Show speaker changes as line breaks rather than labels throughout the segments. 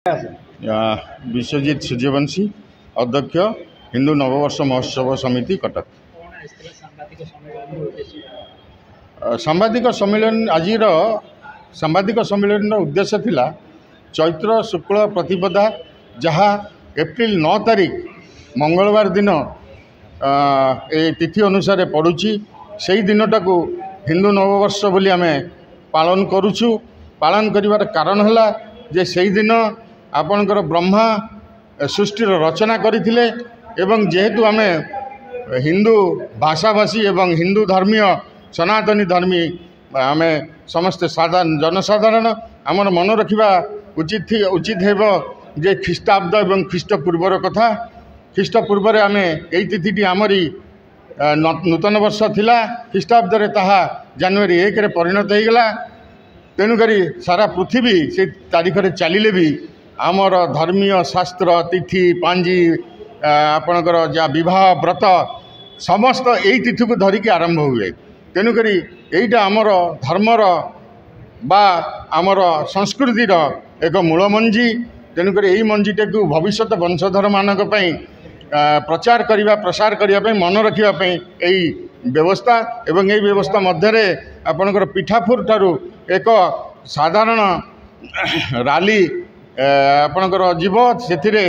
विश्वजीत सूर्यवंशी अध्यक्ष हिंदू नववर्ष महोत्सव समिति कटक। सांबादिक सम्मेलन आज सांबादिक सम्मेलन उद्देश्य थिला चैत्र शुक्ल प्रतिपदा जहाँ एप्रिल 9 तारीख मंगलवार दिन ए तिथि अनुसार पड़ुची से दिनटा को हिंदू नववर्ष बोली आमे पालन करुछु। पालन करिवार कारण हला जे से दिन आपणकर ब्रह्मा सृष्टि रचना करथिले एवं जेहेतु आमे हिंदू भाषाभाषी एवं हिंदू धर्मीय सनातनी धर्मी आमे समस्त साधारण जनसाधारण आमर मन रखा उचित हेब जे ख्रीष्टाब्द एवं ख्रीष्टपूर्वर कथा। ख्रीष्टपूर्व आमे एई तिथिटी आमरी नूतन वर्ष थिला ख्रीष्टाब्द ताहा जनवरी 1 रे परिणत हो गला। तेणुकरी सारा पृथ्वी से तारीख रे चलिले भी आमर धर्मीय शास्त्र तिथि पांजी आपणकर जहाँ विवाह व्रत समस्त यही तिथि को धरिकी आरंभ हुए। तेणुकरी यहीटा आमर धर्मर बा आमर संस्कृतिर एक मूल मंजी। तेणुकरी यही मंजीटे को भविष्य वंशधर मानक प्रचार करने प्रसार करने मन रखापी यही व्यवस्था एवं यही व्यवस्था मध्य आपणकर पिठापुर ठारू एक साधारण राली आपणकर जीव से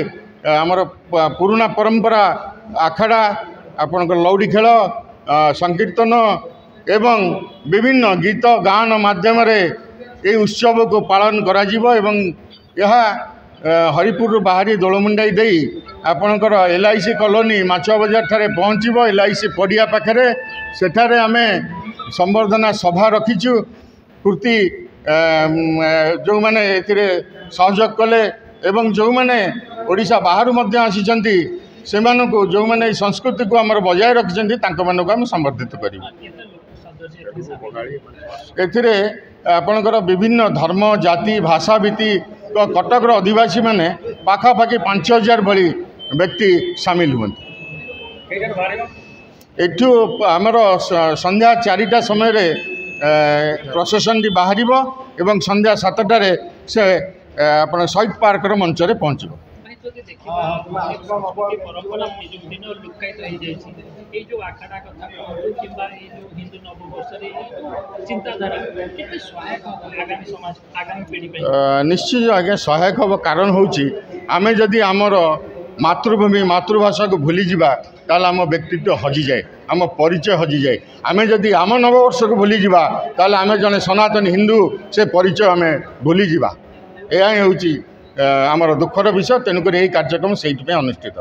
आमर पुराना परंपरा आखड़ा आपणकर लौड़ी खेल संकीर्तन एवं विभिन्न गीत गान माध्यम ये उत्सव को पालन करा जीवो एवं यह हरिपुर बाहरी दोलमुंडाई दे आपणकर LIC कॉलोनी माछ बजार ठारे पहुँचब। LIC पड़िया पाखे सेठारे आमे संवर्धना सभा रखीचु। पूर्ति जो माने एथिरे सहयोग कले एवं जो माने ओडिशा बाहर मध्य आसीचंती सेमानकु जो माने संस्कृति को हमर बजाय रखिचंती तांको मानकु हम संवर्धित करिबु। एथिरे आपणकर विभिन्न धर्म जाति भाषा भीति कटक अधिवासी माने पाखापाखि 5000 भली व्यक्ति सामिल हुए। एठू आमर संध्या 4टा समय प्रोसेसन बाहर एवं संध्या 7टार से आप शहीद पार्क मंच रे पहुँचब। निश्चित आज्ञा सहायक हम कारण हूँ आमे जदि आमर मातृभूमि मातृभाषा को भूली जावा ताल आम व्यक्तित्व हजि जाए आम परिचय हजि जाए। आमे जदि आम नववर्ष को भूली जावा ताल आमे जने सनातन हिंदू से परिचय आमे भूली जावा। यह हूँ आमर दुखर विषय। तेणुक यही कार्यक्रम से अनुष्ठित।